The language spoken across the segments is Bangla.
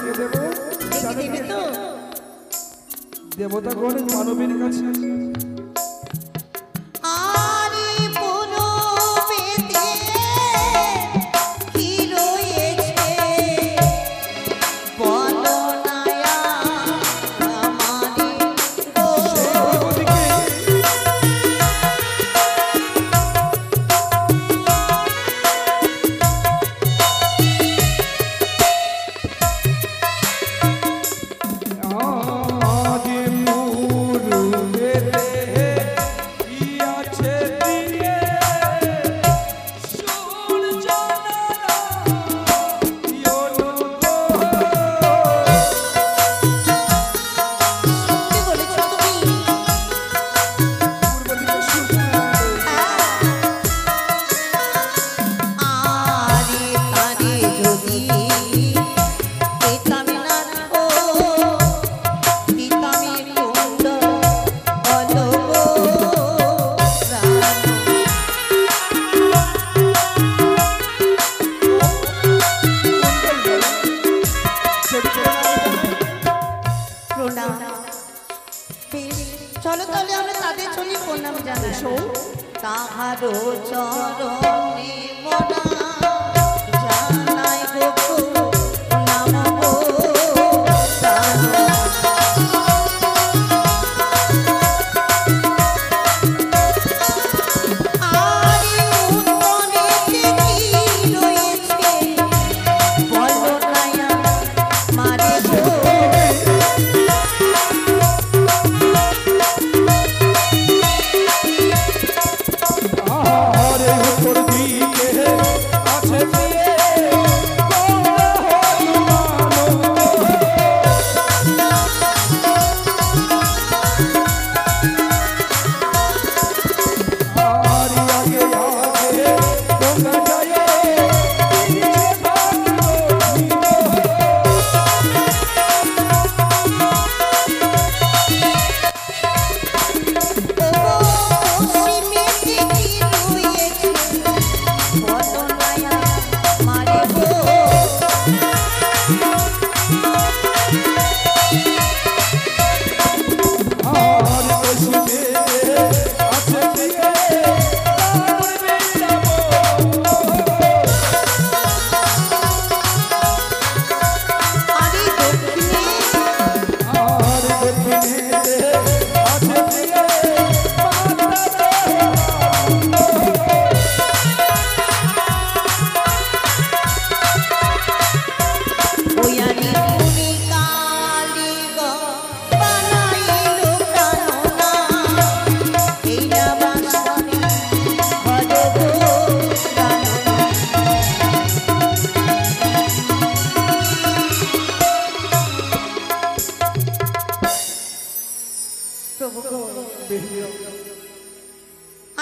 রেখে দেবো। দেবে তো দেবতা কোন মানবীর কাছে চলো তাহলে আমরা তাদের চলি প্রণাম জানাবো তাহারও চরণে মোরা জানাই গো নামো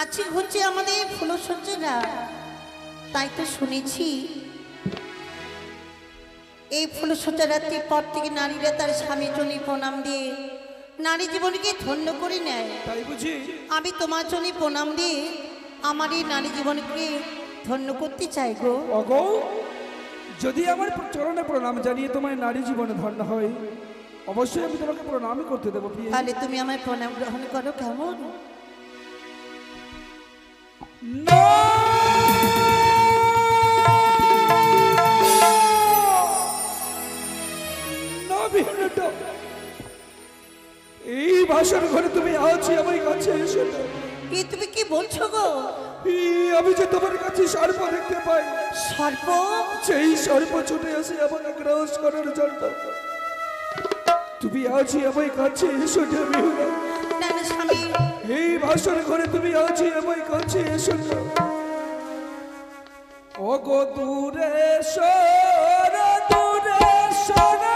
আজকে হচ্ছে আমাদের ফুলসজ্জারা তাই তো শুনেছি এই ফুলসজ্জা রাত্রির পর থেকে নারীরা তার স্বামী জন্য প্রণাম দিয়ে নারী জীবনকে ধন্য করে নেয়। তাই বুঝি আমি তোমার জন্য প্রণাম দিয়ে আমার এই নারী জীবনকে ধন্য করতে চাই গো। ওগো যদি আমার চরণে প্রণাম জানিয়ে তোমার নারী জীবনে ধন্য হয় অবশ্যই আমি তোমাকে প্রণামই করতে দেবো। তাহলে তুমি আমার প্রণাম গ্রহণ করো কেমন? এই ভাষার ঘরে তুমি আছো আমার কাছে এসো। এই তুমি কি বলছো গো? আমি যে তোমার কাছে সর্প দেখতে পাই। সর্প? সেই সর্প ছুটে আসে আমাকে গ্রাস করার জন্য। তুমি আছো আমার কাছে এসো। না না স্বামী, এই ভাষার ঘরে তুমি আছো আমার কাছে এসো। ওগো দূরে সরা দূরে সরা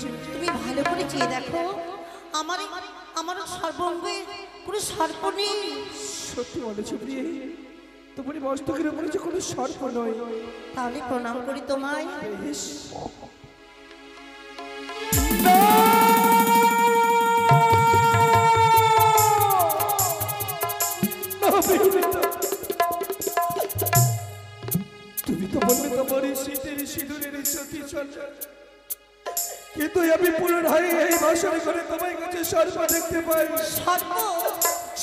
বলেছি। তুমি ভালো করে চেয়ে দেখো, আমার আমার সর্বঙ্গে পুরো সর্প নেই। সত্যি বলেছো প্রিয়ে, তোমার মস্তকের উপরে যে কোনো সর্প নয়। তাহলে প্রণাম করি তোমায়। বেশ। তুমি তো বললে তোমার এই শীতের সিঁদুরের সতী চলে, কিন্তু আমি পুনরায় এই বাসরে করে তোমার কাছে সর্প দেখতে পাই। সর্প?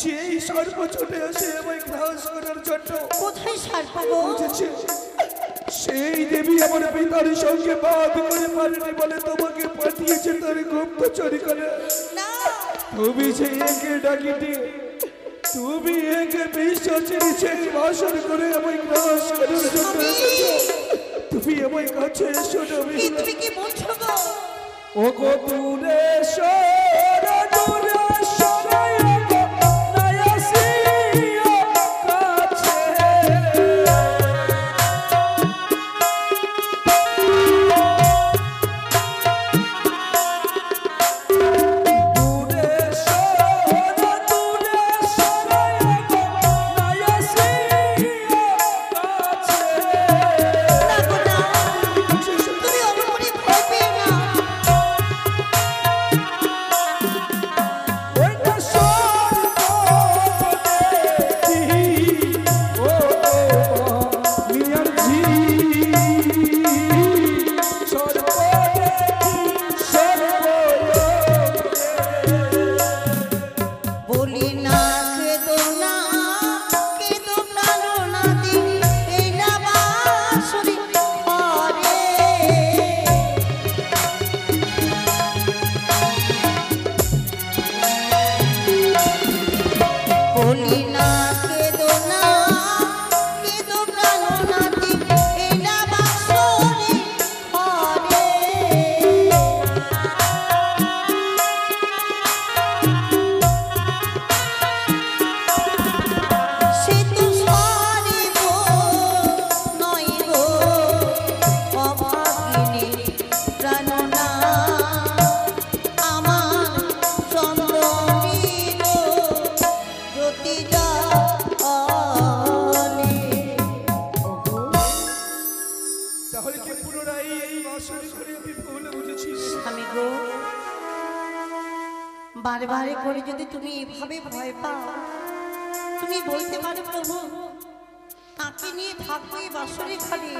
সেই সর্প ছুটে আসে আমায় গ্রাস করার জন্য। কোথায় সর্প গো? বুঝেছি, সেই দেবী আমার পিতার সঙ্গে বাদ করে পারেনি বলে তোমাকে পাঠিয়েছে তার গুপ্তচরী করে। না, তুমি যে একে ডাকি দিয়ে, তুমি একে বিশ্বাসের সেই বাসর করে আমায় গ্রাস করার জন্য এসেছো। তুমি আমার কাছে এসো নবী। তুমি কি বলছো গো? ও গো দূরে সরে দূরে সরে গো নায়াসিয়া কাছে। দূরে সরে দূরে সরে গো নায়াসিয়া কাছে। না গো না, তুমি অমন করে ভয় পেও না। ওইটা সর্প দেখি, ও মিয়ার ঝি। সর্প দেখি, সর্প বলি না কেদো না, কেদো প্রাণো নাতি, এই না বাঁশরি ঘরে। বলি না কেদো না, কেদো প্রাণো নাতি, এই না বাঁশরি ঘরে। সে তো সরি গো নয় গো, অভাগিনী প্রাণনা আমার চন্দ্রনীল জ্যোতি জানে। তাহলে কি পুনরায় এই বাসরে করে আমি ভুল বুঝেছি? স্বামী গো, বারে বারে করে যদি তুমি এভাবে ভয় পাও, তুমি বলতে পারো প্রভু তাকে নিয়ে থাকবো এই বাসরে ঘরে।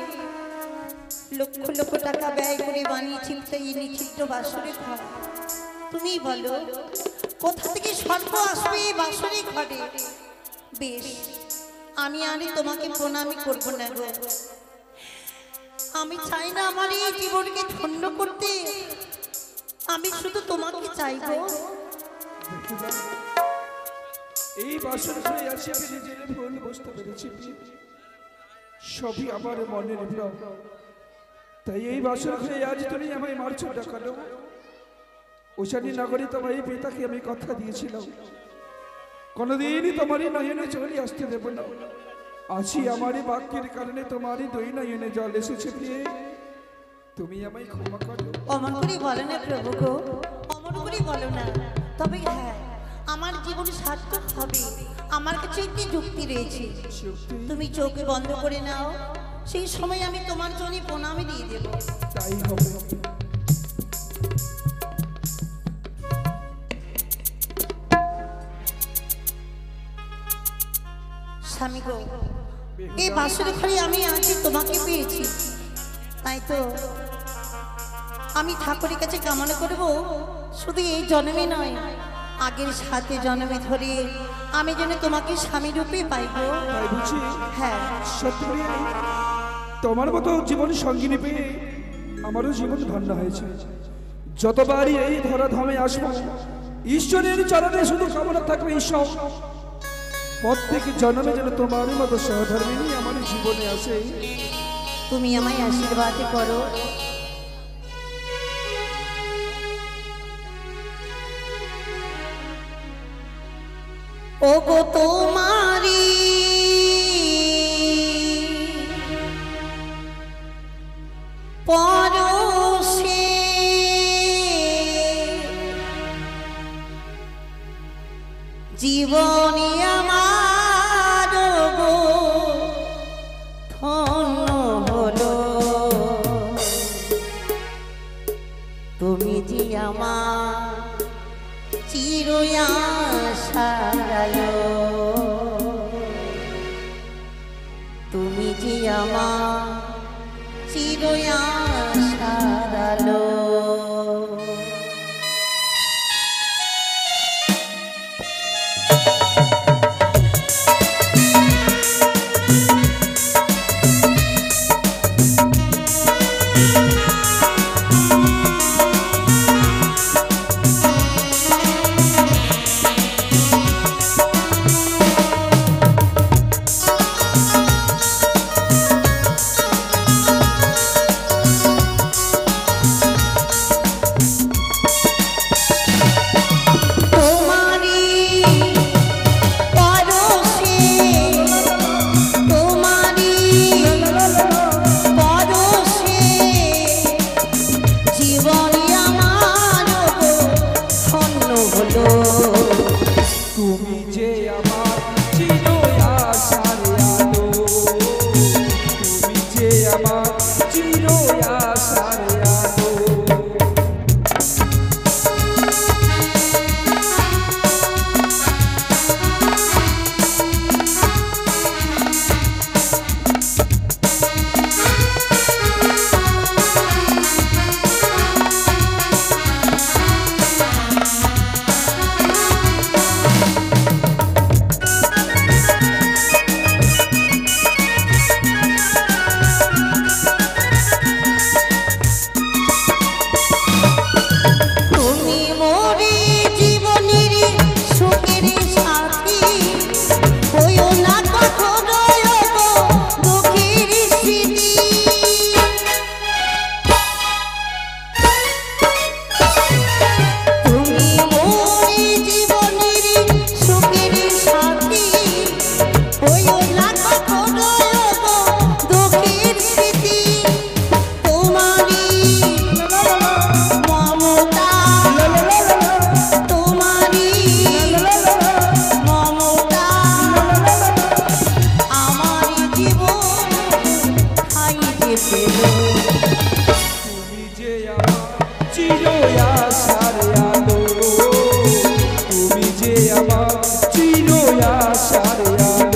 লক্ষ লক্ষ টাকা ব্যয় করে বানিয়েছি এই নিচিত্র বাসরে ঘর। তুমি বলো কোথা থেকে সর্প আসবে এই বাসরে ঘরে? বেশ, আমি আর তোমাকে প্রণামী করব না গো। আমি চাই না আমার এই জীবনকে ধন্য করতে, আমি শুধু তোমাকে চাইবো। এই বাসর ঘরে আসি আমি নিজের ভুল বুঝতে পেরেছি। সবই আমার মনের ভ্রম। তাই এই বাসর ঘরে আজ তুমি আমায় মারছো ডাকালো। ওশানী নগরী তোমার এই পিতাকে আমি কথা দিয়েছিলাম, কোনোদিনই তোমারই নয়নে চলে আসতে দেব না। আছি আমারই বাক্যের কারণে তোমারই দুই নয়নে জল এসেছে প্রিয়ে, তুমি আমায় ক্ষমা করো। অমন করে বলো না প্রভু গো, অমন করে বলো না। তবে হ্যাঁ, আমার জীবন সার্থক হবে, আমার কাছে একটি যুক্তি রয়েছে। সত্যি তুমি চোখ বন্ধ করে নাও, সেই সময় আমি তোমার জন্য প্রণামী দিয়ে দেব। তাই হবে। স্বামী গো, এই বাসরে ঘরে আমি আছি তোমাকে পেয়েছি, তাই তো আমি ঠাকুরের কাছে কামনা করব শুধু এই জন্মে নয়, আগের সাথে জন্মে ধরে আমি যেন তোমাকে স্বামী রূপে পাইব। তাই বুঝি? হ্যাঁ সত্যি প্রিয়ে, তোমার মতো জীবন সঙ্গিনী পেয়ে আমারও জীবন ধন্য হয়েছে। যতবারই এই ধরাধামে আসবো, ঈশ্বরের চরণে শুধু কামনা থাকবে ঈশ্বর প্রত্যেক জন্মে যেন তোমার মতো সহধর্মিনী আমার জীবনে আসে। তুমি আমায় আশীর্বাদ করো। ও গো তোমারি পরশে জীবনী আমার গো ধন্য হলো, তুমি যে আমার চির আশার আলো, তুমি যে আমার চির আশার আলো। তুমি যে আমার চির আশার আলো, তুমি যে আমার চির আশার আলো। তুমি যে আমার চির আশার আলো, তুমি যে আমার চির আশার আলো।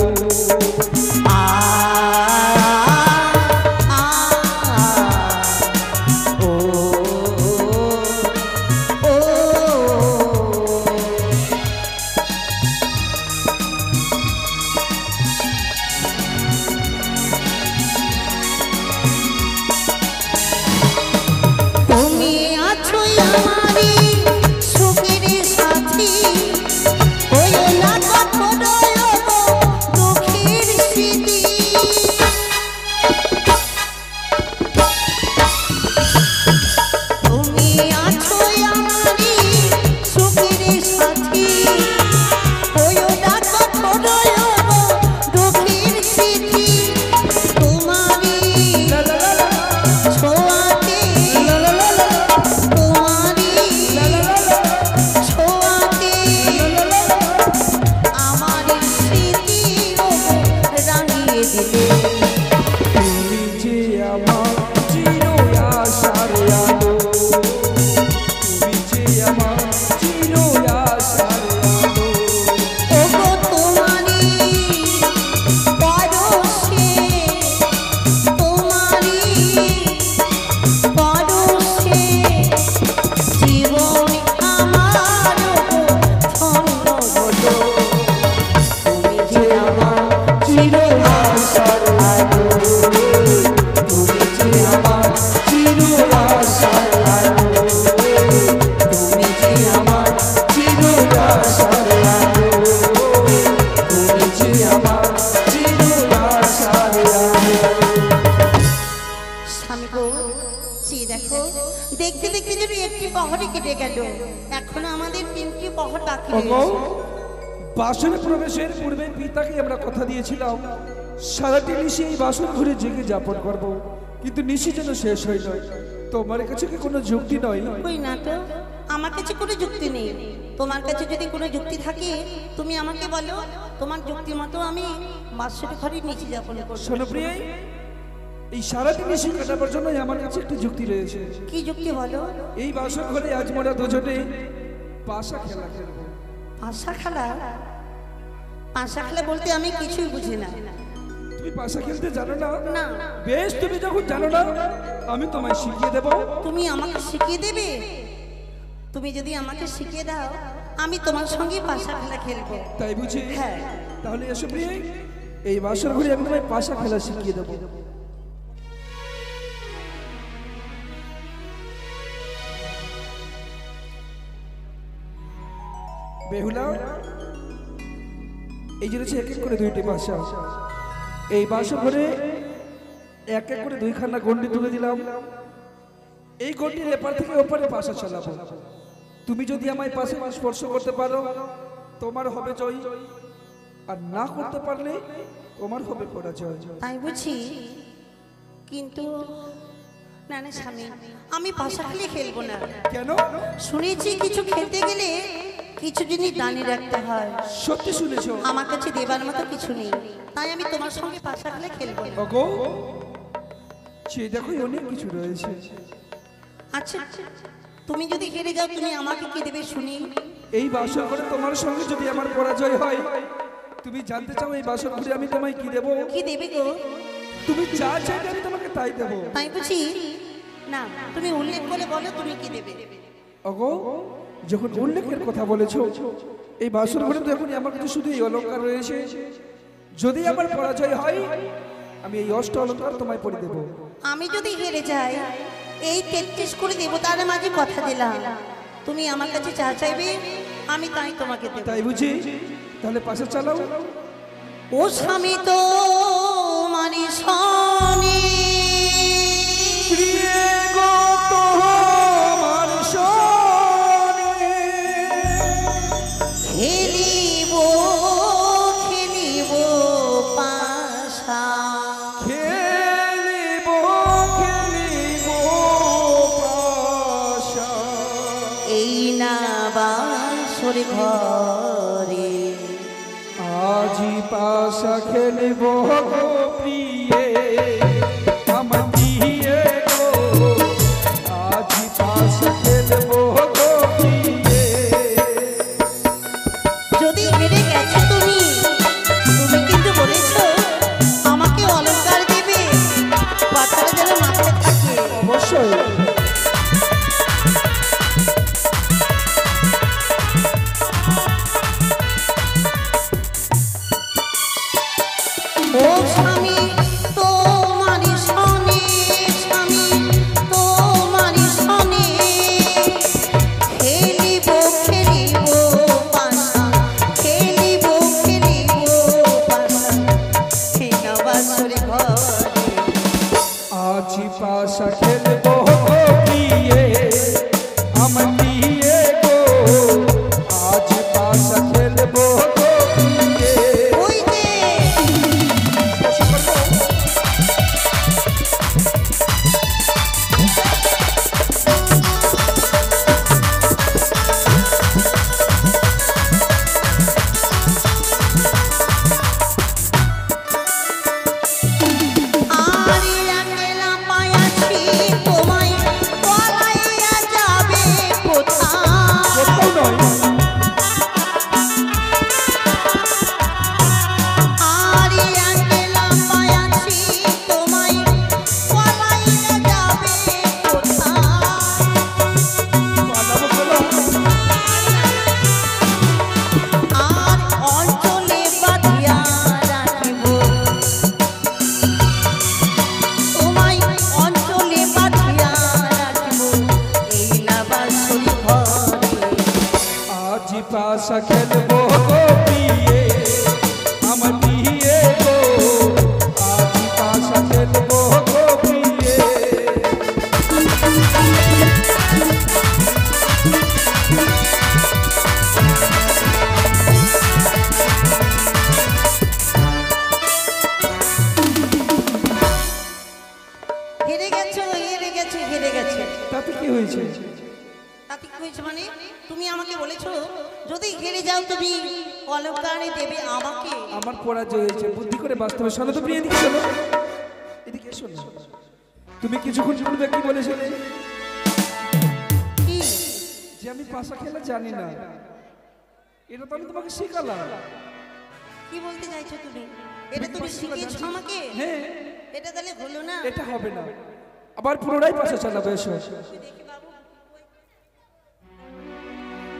দেখতে দেখতে যদি একটি পহরে কেটে গেল, এখন আমাদের 3টি পহর বাকি ওগো, রয়েছে। বাসনে প্রবেশের পূর্বে পিতাকে আমরা কথা দিয়েছিলাম সারাটি নিশি এই বাসন ঘুরে জেগে যাপন করব, কিন্তু নিশি যেন শেষ হয়ে যায়। তোমার কাছে কি কোনো যুক্তি নয়? কই না তো, আমার কাছে কোনো যুক্তি নেই। তোমার কাছে যদি কোনো যুক্তি থাকে তুমি আমাকে বলো, তোমার যুক্তি মতো আমি বাসর ঘরে নিচে যাপন করবো। শোনো প্রিয়, এই সারাদিন নিশি কাটাবার জন্য আমার কাছে একটি যুক্তি রয়েছে। কি যুক্তি বলো? এই বাসর ঘরে আজ মোরা দুজনে পাশা খেলা খেলবো। পাশা খেলা? পাশা খেলা বলতে আমি কিছুই বুঝি না। তুমি পাশা খেলতে জানো না? না। বেশ, তুমি যখন জানো না আমি তোমায় শিখিয়ে দেব। তুমি আমাকে শিখিয়ে দেবে? তুমি যদি আমাকে শিখিয়ে দাও আমি তোমার সঙ্গে পাশা খেলা খেলবো। তাই বুঝি? হ্যাঁ। তাহলে এসো প্রিয়, এই বাসর ঘরে আমি তোমায় পাশা খেলা শিখিয়ে দেব। বেহুলা, এই যে রয়েছে এক এক করে দুইটি পাশা। এই বাসর ঘরে এক এক করে দুইখানা গন্ডি তুলে দিলাম। এই গন্ডির এপার থেকে ওপারে পাশা চালাবো। তুমি যদি আমায় পাশে স্পর্শ করতে পারো তোমার হবে জয়, আর না করতে পারলে তোমার হবে পরাজয়। তাই বুঝি? কিন্তু না না স্বামী, আমি পাশা খেলে খেলবো না। কেন? শুনেছি কিছু খেলতে গেলে কিছু জিনিস দানি রাখতে হয়। সত্যি শুনেছো? আমার কাছে দেবার মতো কিছু নেই, তাই আমি তোমার সঙ্গে পাশা খেলে খেলবো না। ওগো, সে দেখো অনেক কিছু রয়েছে। আচ্ছা, তুমি যদি হেরে যাও তুমি আমাকে কি দেবে শুনি? এই বাসর ঘরে তোমার সঙ্গে যদি আমার পরাজয় হয়, তুমি জানতে চাও এই বাসর ঘরে আমি তোমায় কি দেব? কি দেবে গো? তুমি যা চাইবে আমি তোমাকে তাই দেব। তাই বুঝি? না, তুমি উল্লেখ করে বলো তুমি কি দেবে। ওগো, যখন উল্লেখের কথা বলেছো, এই বাসর ঘরে তো এখন আমার কাছে শুধু এই অলংকার রয়েছে। যদি আমার পরাজয় হয় আমি এই অষ্ট অলংকার তোমায় পরে দেব। আমি যদি হেরে যাই এই 33 করে দেবতার মাঝে কথা দিলাম, তুমি আমার কাছে যা চাইবে আমি তাই তোমাকে দেব। তাই বুঝি? তাহলে পাশে চালাও। ও স্বামী তো মারি শনি খেলিব খেলিব পাশা, খেলিব খেলিব পাশা, এই না বাসর ঘরে আজি পাশা খেলিব গো প্রিয়ে আমার দিয়ে গো, আজি পাশা খেলিব গো প্রিয়ে। যদি হেরে গেছো তুমি কিন্তু বলেছো আমাকে অলংকার দেবে, কথাটা যেন মাথায় থাকে। অবশ্যই। ও স্বামী তোমারি শনি, স্বামী তোমারি শনি খেলিব খেলিব পাশা, খেলিব খেলিব পাশা, এই না বাসর ঘরে আজি পাশা খেলব গো প্রিয়ে আমার দিয়ে গো, আজি পাশা খেলব গো প্রিয়ে। ওই যে আরিয়া মেলা পায়াছি তোমায় পলাইয়া যাবে কোথায়? কোথাও নয়, আরিয়া মেলা পায়াছি তোমায় পলাইয়া যাবে কোথায়? পালাবো চলো। আর অঞ্চলে বাঁধিয়া রাখিব তোমায়, অঞ্চলে বাঁধিয়া রাখিব এই না বাসর ঘরে। আজি পাশা খেলব গো প্রিয়ে আমার দিয়ে গো, আজি পাশা খেলব গো প্রিয়ে। হেরে গেছো হেরে গেছো হেরে গেছো। তাতে কি হয়েছে? তাতে কি হয়েছে মানে? তুমি আমাকে বলেছো হেরে যাও তুমি অলঙ্কারে দেবে আমাকে। আমার পরাজয় হয়েছে, বুদ্ধি করে বাস্তবে শোনো তো প্রিয়, এদিকে শোনো, এদিকে শোনো। তুমি কিছুক্ষণ পূর্বে কি বলেছিলে? কি? যে আমি পাশা খেলা জানি না, এটা তো আমি তোমাকে শেখালাম। কি বলতে চাইছো তুমি? এটা তুমি শিখিয়েছো আমাকে? হ্যাঁ। এটা তাহলে হলো না। এটা হবে না, আবার পুরোটাই পাশা চালাবে। এসো দেখি বাবু।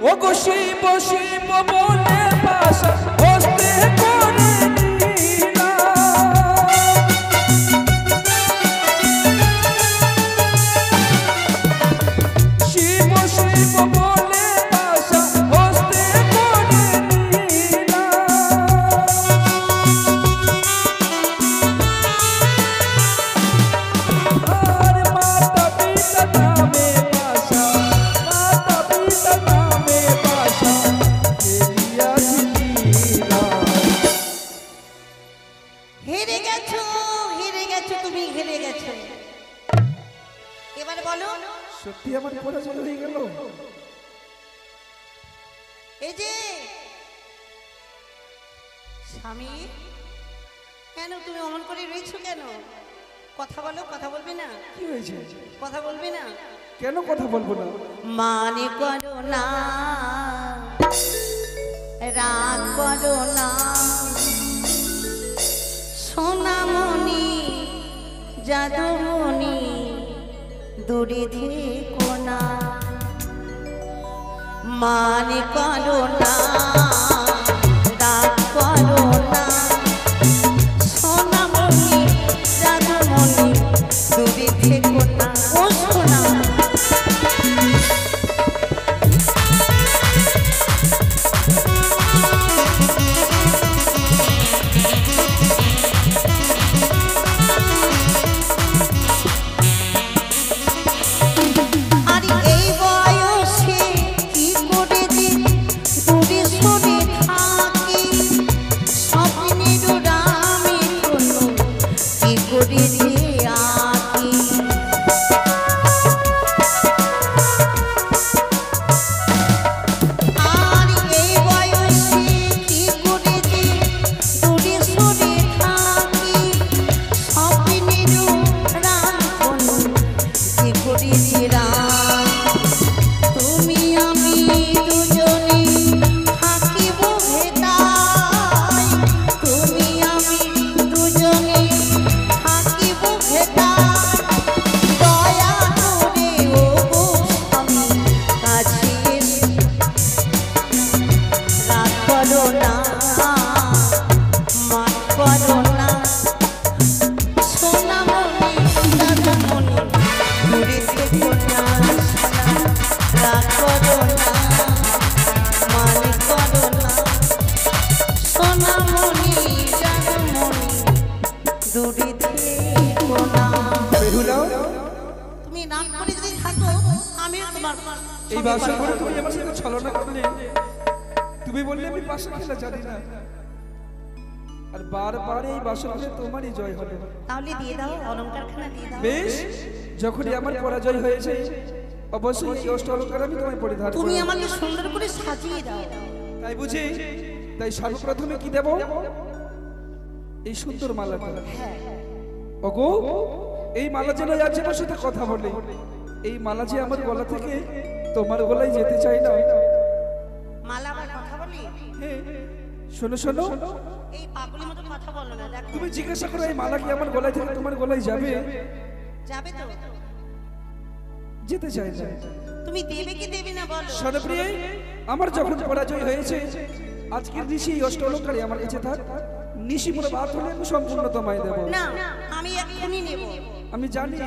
ও গো শিব শিব বলে পাশা হস্তে করে নিলা। শিব শিব বলে পাশা হস্তে করে নিলা। আর মাতা পিতা নামে পাশা, মাতা পিতা নামে পাশা খেলিয়াছি লীলা। হেরে গেছো, হেরে গেছো, তুমি হেরে গেছো। এবার বলো। সত্যি আমার পরাজয় হয়ে গেল। এই যে স্বামী, কেন তুমি অমন করে রয়েছো কেন? কথা বলো, কথা বলবে না? কি হয়েছে? কথা বলবে না? কেন কথা বলবো না? মানে করো না, রাগ করো না, সোনামণি যাদুমণি দূরে থেকো না। মানে করো না, রাগ করো না, সোনামণি যাদুমণি দূরে থেকো না। ও সোনা, আরে এই বয়সে কি করে যে দূরে সরে থাকি, স্বপ্নের রামে কোনো কি করে যে আঁকি। আর এই বয়সে কি করে যে দূরে সরে থাকি, স্বপ্নের রাম কোনো কি করে যে রাম। তুমি আমি দুজনে থাকিব ভেতায়, তুমি আমি দুজনে থাকিব ভেতায়। দয়া করে ও গো স্বামী কাছে এসে রাগ করো না, মান করো না, সোনামণি দাদামণি দূরে থেকো না। রাগ করো না, মান করো না, সোনামণি দাদামণি দূরে থেকো না। বেহুলা, তুমি রাগ করে যদি থাকো আমিও তোমার এই বাসর ঘরে তুমি আমার সাথে ছলনা করলে। তুমি বললে আমি পাশা খেলা জানি না, আর বারবার এই বাসর ঘরে তোমারই জয় হলো। তাহলে দিয়ে দাও, অলঙ্কারখানা দিয়ে দাও। বেশ, যখনই আমার পরাজয় হয়েছে অবশ্যই এই অষ্ট অলঙ্কার আমি তোমায় পরিধান করব। তুমি আমাকে সুন্দর করে সাজিয়ে দাও। তাই বুঝি? তাই সর্বপ্রথমে কি দেব? এই সুন্দর মালাটা। হ্যাঁ, ওগো, এই মালা যেন আজ আমার সাথে কথা বলে। এই মালা যে আমার গলা থেকে তোমার গলায় যেতে চাই না। মালা আবার কথা বলি? হ্যাঁ, শোনো শোনো, এই পাগলের মতো কথা বলো না। দেখো, তুমি জিজ্ঞাসা করো এই মালা কি আমার গলায় থেকে তোমার গলায় যাবে? যাবে তো? যেতে চাই না। তুমি দেবে কি দেবে না বলো? সর্বপ্রিয়, আমার যখন পরাজয় হয়েছে আজকের ঋষি এই অষ্ট অলঙ্কারে আমার কাছে থাক। নিশি পুরো বাদ হলে আমি সম্পূর্ণ তোমায় দেব। না, আমি এক্ষুনি নেব। আমি জানি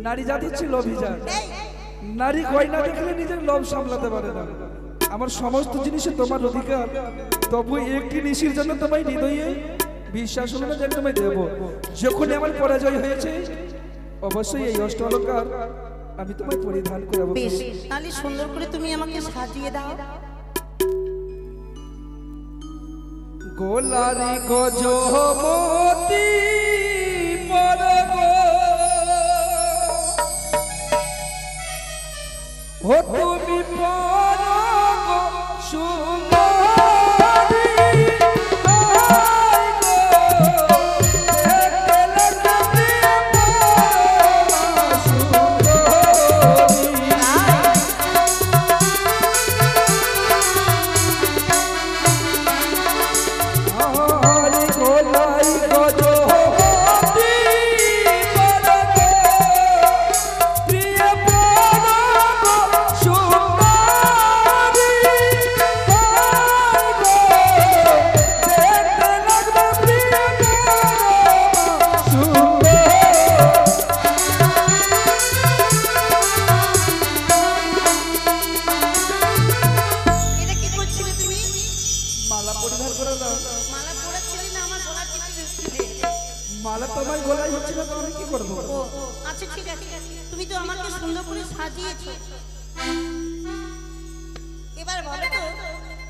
নারী জাতি হচ্ছে লোভী জাত। এই, নারী গয়না দেখলে নিজের লোভ সামলাতে পারে না। আমার সমস্ত জিনিসে তোমার অধিকার, তবু একটি নিশির জন্য তোমায় হৃদয়ে বিশ্বাস হলো না যে আমি তোমায় দেব। যখনই আমার পরাজয় হয়েছে অবশ্যই এই অষ্ট অলঙ্কার আমি তোমায় পরিধান করাবো। বেশ, তাহলে সুন্দর করে তুমি আমাকে সাজিয়ে দাও। গোলারি গজমতি পরগ ও তুমি পরগ মালা তোমায় গলায় হচ্ছে না, আমি কি করবো? আচ্ছা ঠিক আছে, তুমি তো আমাকে সুন্দর করে সাজিয়েছো, এবার বলো তো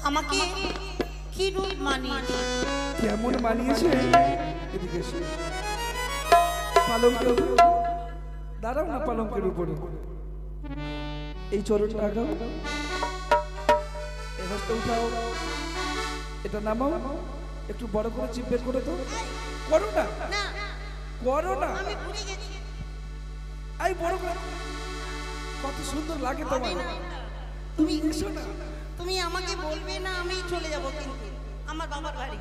আমাকে কি রূপ মানিয়েছে? কেমন মানিয়েছে? এদিকে এসো। পালঙ্কের উপর দাঁড়াও না, পালঙ্কের উপরে এই চরণটা আগাও, এবার তো উঠাও, এটা নামাও, একটু বড় করে চিপ বের করে তো করো না, করো না, আমি ভুলে গেছি। এই বড় করে, কত সুন্দর লাগে তোমার। তুমি এসো না, তুমি আমাকে বলবে না, আমি চলে যাব কিন্তু আমার বাবার বাড়ি।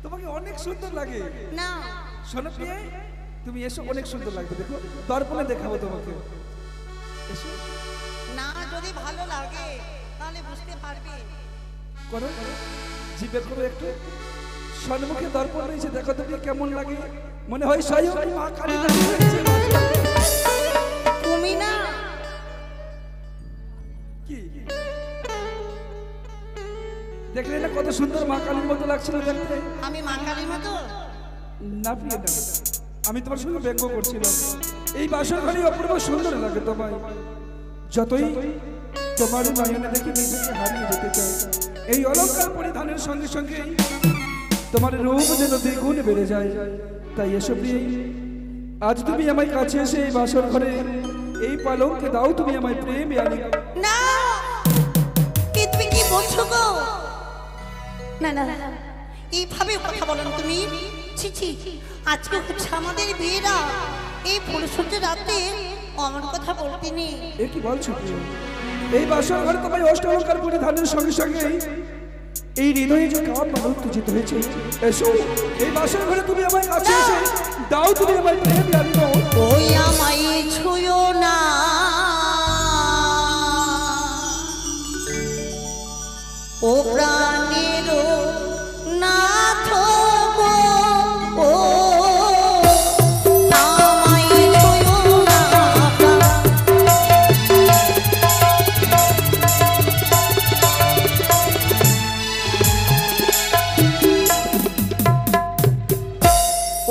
তোমাকে অনেক সুন্দর লাগে না শোনো প্রিয়ে, তুমি এসো, অনেক সুন্দর লাগবে, দেখো দর্পণে দেখাবো তোমাকে, এসো। না, যদি ভালো লাগে তাহলে বুঝতে পারবে। করো, জিভে করো একটু, সম্মুখে দর্পণ রয়েছে, দেখো তুমি কেমন লাগে, মনে হয় স্বয়ং মা কালী দাঁড়িয়ে রয়েছে। তুমি না কি দেখলে না কত সুন্দর মা কালীর মতো লাগছিল দেখতে? আমি মা কালীর মতো? না প্রিয় না, আমি তোমার সঙ্গে ব্যঙ্গ করছিলাম। এই বাসর ঘরে অপূর্ব সুন্দর লাগে তোমায়, যতই তোমার নয়নে দেখে নিজেকে হারিয়ে যেতে চাই। এই অলঙ্কার পরিধানের সঙ্গে সঙ্গে তোমার রূপ যেন দ্বিগুণ বেড়ে যায়। তাই এসো প্রিয়, আজ তুমি আমার কাছে এসে এই বাসর ঘরে এই পালঙ্কে দাও তুমি আমায় প্রেম আনি। না, তুমি কি বলছো গো? না না না, এইভাবে কথা বলেন তুমি? ছি ছি, আজকে হচ্ছে আমাদের বিয়েরা, এই ফুলসজ্জা রাতে আমার কথা বলতে নেই। এ কি বলছো প্রিয়? এই বাসর ঘরে তোমার অষ্ট অলঙ্কার পরিধানের সঙ্গে সঙ্গে এই হৃদয়ে যে কাম উত্তেজিত হয়েছে, এসো এই বাসর ঘরে তুমি আমার কাছে এসে দাও তুমি আমায় প্রেম আনি। ওই আমায় ছুঁয়ো না, ও প্রাণের নাথ গো, ও আমায় ছুঁয়ো না।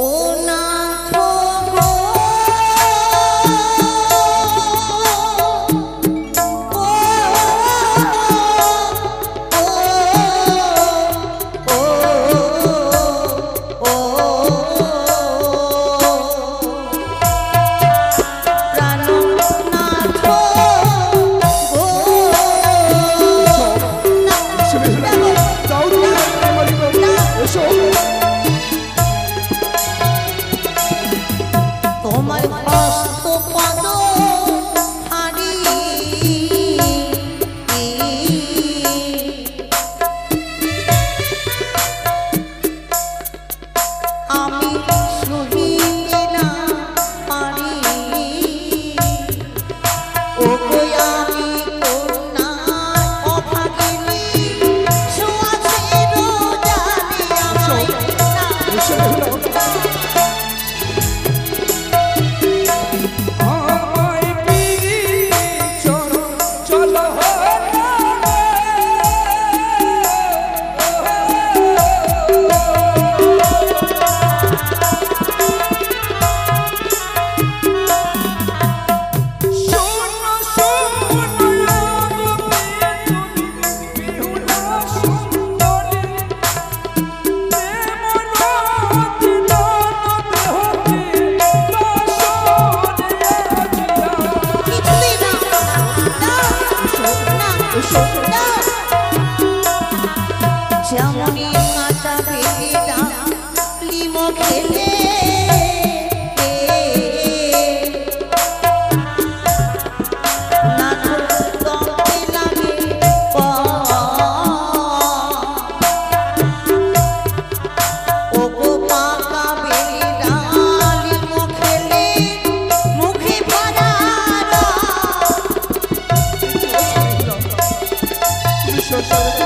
ও নাথ গো, দাও তুমি আমায় প্রেম আনি। এসো তোমার হস্ত পদ হারি আমি সহিতে না পারি। ও গো আমি কন্যা অভাগিনী,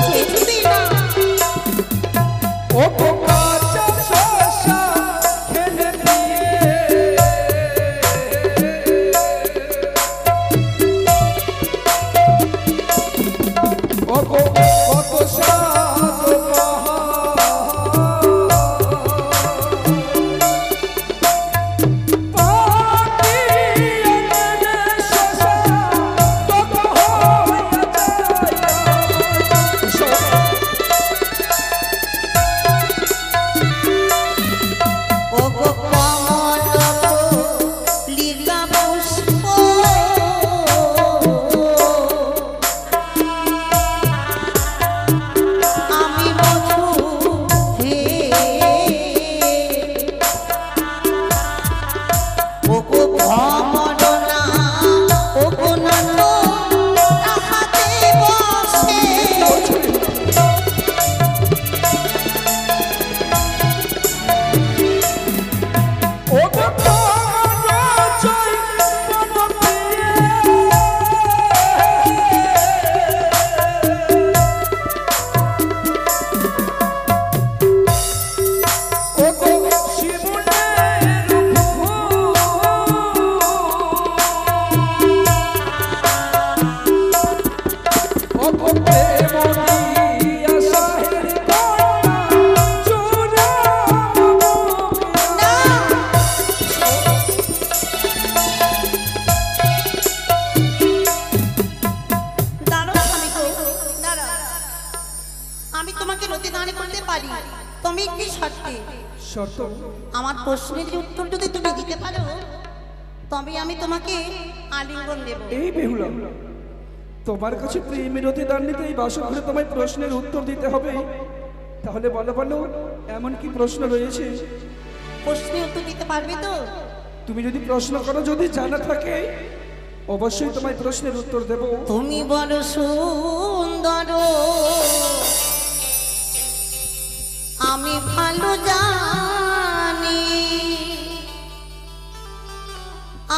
কিছুতেই না। ও গো কাঁচা শসা খেলে দিয়ে ও গো কত স্বাদ আমার প্রশ্নের উত্তর যদি তুমি দিতে পারো তবে আমি তোমাকে আলিঙ্গন দেব। এই বেহুলা, তোমার কাছে প্রেম মিনতি দান নিতে এই বাসর ঘরে তোমায় প্রশ্নের উত্তর দিতে হবে? তাহলে বলো বলো, এমন কি প্রশ্ন রয়েছে? প্রশ্নের উত্তর দিতে পারবে তো? তুমি যদি প্রশ্ন করো, যদি জানা থাকে অবশ্যই তোমায় প্রশ্নের উত্তর দেব। তুমি বড় সুন্দর আমি ভালো জানি,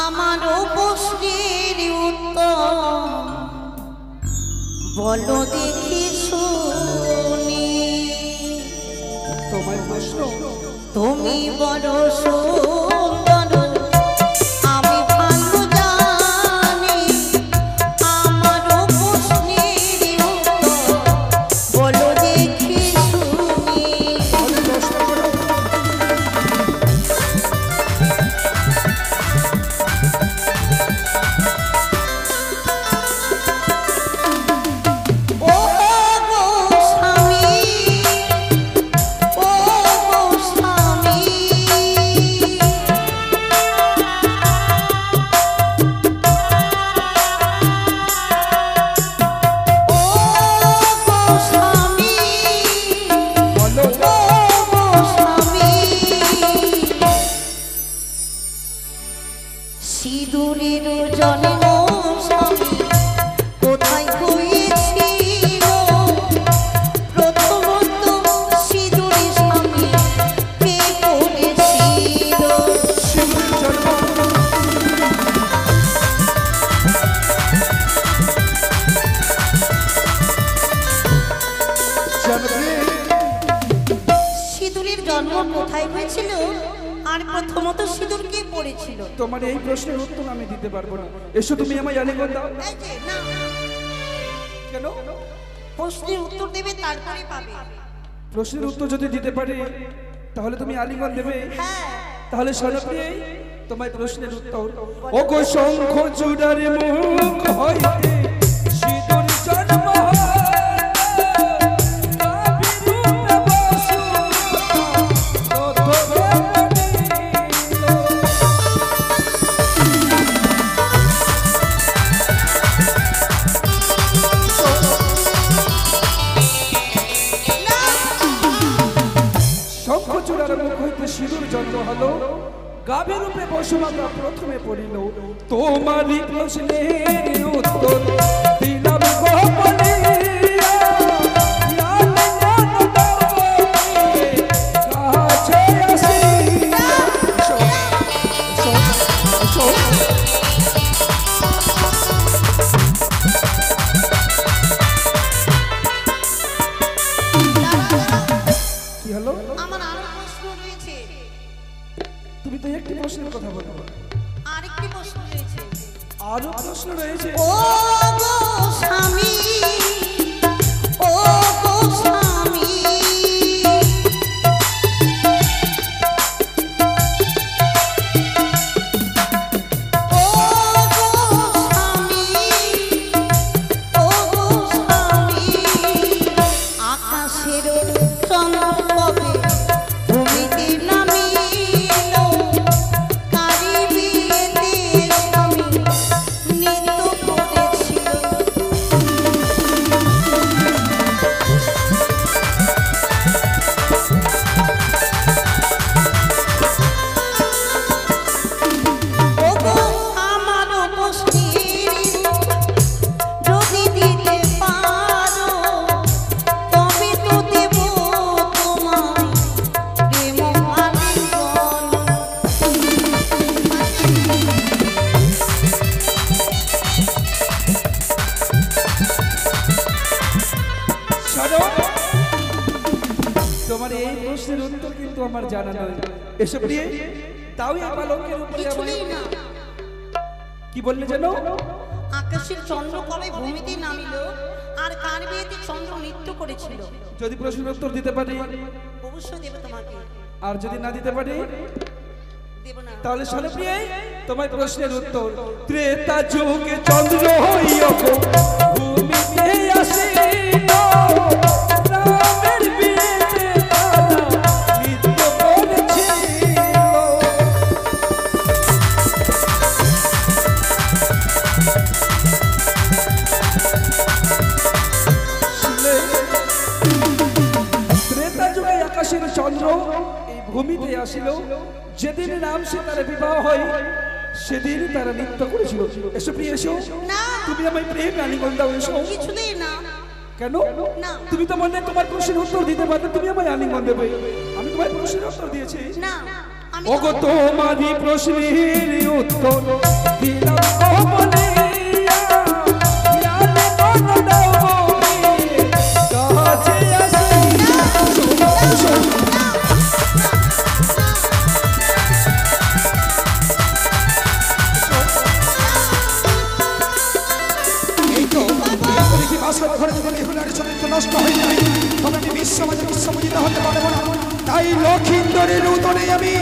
আমারও প্রশ্নের উত্তর বলো দেখি শুনি। তোমার প্রশ্ন, তুমি বড় সুন্দর আমি ভালো জানি, আমারও প্রশ্নের উত্তর বলো দেখি শুনি। সিঁদুরের জন্ম স্বামী কোথায় হয়েছিল? প্রথমত সিঁদুরে স্বামী কে করেছিল? সিঁদুরের জন্ম কোথায় হয়েছিল আর প্রথমত সিঁদুর কে পড়েছিল? তোমার এই প্রশ্নের উত্তর আমি দিতে পারবো না। এসো তুমি আমায় আলিঙ্গন দাও। এই যে না, কেন? প্রশ্নের উত্তর দেবে তারপরে পাবে। প্রশ্নের উত্তর যদি দিতে পারি তাহলে তুমি আলিঙ্গন দেবে? হ্যাঁ। তাহলে শোনপ্রিয়ে তোমায় প্রশ্নের উত্তর। ও গো শঙ্খ চূড়ার মুখ হইতে সিঁদুর জন্ম সিঁদুর জন্ম হলো, গাভী রূপে বসুমাতা প্রথমে পড়িল। তোমারই প্রশ্নের উত্তর দিলাম গো বলিয়া, আলিঙ্গন দাও কাছে আসিয়া। হলো? আমার আরো প্রশ্ন রয়েছে। তুমি তো একটি প্রশ্নের কথা বলো। আরেকটি প্রশ্ন রয়েছে। আরো প্রশ্ন রয়েছে? ও গো স্বামী, ও গো স্বামী, ও গো স্বামী, ও গো স্বামী, আকাশের চন্দ্র কবে ভূমিতে নামিল, কারি বিয়েতে স্বামী নৃত্য করেছিল। ওগো আমার উপস্থিত যদি দিতে পারো, তবে তো দেব তোমায় প্রেম আলিঙ্গন। শোনো, তোমার এই প্রশ্নের উত্তর কিন্তু আমার জানা নয়। এসব নিয়ে তাও এই পালকের উপরে আমার কিছুই না। কি বললে জানো? আকাশের চন্দ্র কবে ভূমিতে নামিল, আর কার বিয়েতে চন্দ্র নৃত্য করেছিল। যদি প্রশ্নের উত্তর দিতে পারি, অবশ্যই দেব তোমাকে। আর যদি না দিতে পারি দেব না। তাহলে শোনো প্রিয়ে, তোমার প্রশ্নের উত্তর ত্রেতা যুগে চন্দ্র হইয়া ভূমিতে আসিল, রামের বিয়েতে তারা নৃত্য করেছিল। শুনলে? ত্রেতা যুগে আকাশের চন্দ্র এই ভূমিতে আসিল, যেদিন রাম সীতার বিবাহ হয় সেদিন তারা নৃত্য করেছিল। এসো প্রিয় এসো, না, তুমি আমায় প্রেম আলিঙ্গন দাও। এসো। কিছুতেই না। কেন? না। তুমি তো মনে তোমার প্রশ্নের উত্তর দিতে পারলে তুমি আমায় আলিঙ্গন দেবে। আমি তোমার প্রশ্নের উত্তর দিয়েছি। না, আমি ওগো তোমারই প্রশ্নের উত্তর দিলাম কমলিয়া, আলিঙ্গন দাও প্রিয়ে, কাছে আসিয়া। এই তো এরপরে কি বাসর ঘরে যদি বেহুলার চরিত্র নষ্ট হয়ে যায়, তবে আমি বিশ্বমাজে বিশ্বমোচিত হতে পারবো না। তাই লক্ষিন্দরের উদরে আমি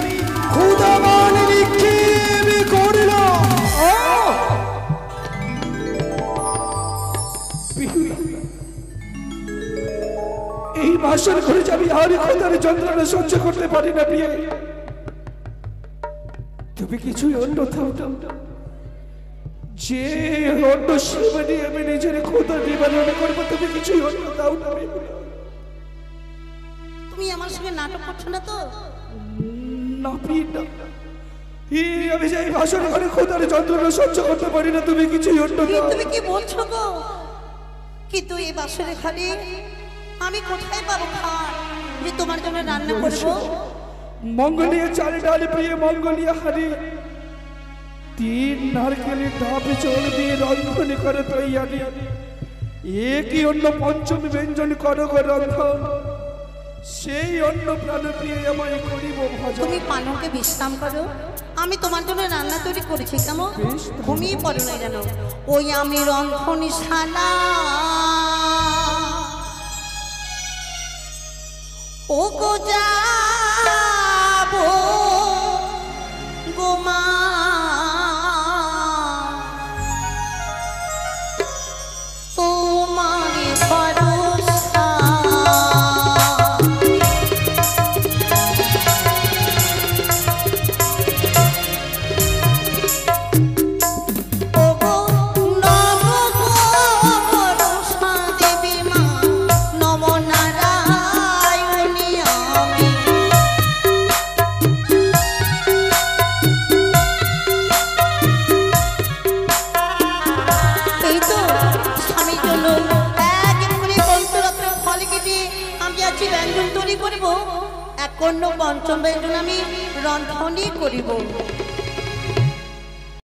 ক্ষুদাবান নিক্ষেপ করলাম। এই বাসর ঘরে আমি আর খোদার যন্ত্রণা সহ্য করতে পারি না প্রিয়। তুমি কিছুই অন্য থাও না, যে অন্য সেবানি আমি নিজের খোদা নিবারণ করবো, তুমি কিছুই অন্য দাও না। তুমি আমার সঙ্গে নাটক করছো না তো? না প্রিয় না, আমি যে এই বাসর ঘরে খোদার যন্ত্রণা সহ্য করতে পারি না, তুমি কিছুই অন্য দাও। তুমি কি বলছো গো? কিন্তু এই বাসরে ঘরে আমি কোথায় পাবো খাট যে তোমার জন্য রান্না করবো? মঙ্গলীয় চাল ডাল প্রিয়, মঙ্গলীয় হাড়ি, 3 নারকেলের ঢাপে চল দিয়ে রন্ধন করে তৈয়ারি, একই অন্য পঞ্চম ব্যঞ্জন করো গো রন্ধন, সেই অন্য প্রাণ প্রিয় আমায় করিব ভজন। তুমি পানকে বিশ্রাম করো, আমি তোমার জন্য রান্না তৈরি করেছি। কেমন বেশ। ঘুমিয়ে পড়ো না জানো? ওই আমি রন্ধনশালা, ও গো যাবো গো মা, তোমার ভরসা। ওগো নব গো ভরসা দেবী মা, নবনারায়ণী আমি। এই তো স্বামীর জন্য একেবারে পঞ্চরত্ন ফল কেটে আমি আজকে ব্যঞ্জন তৈরি করবো। এক অন্য পঞ্চম ব্যঞ্জন আমি রন্ধনই করিব।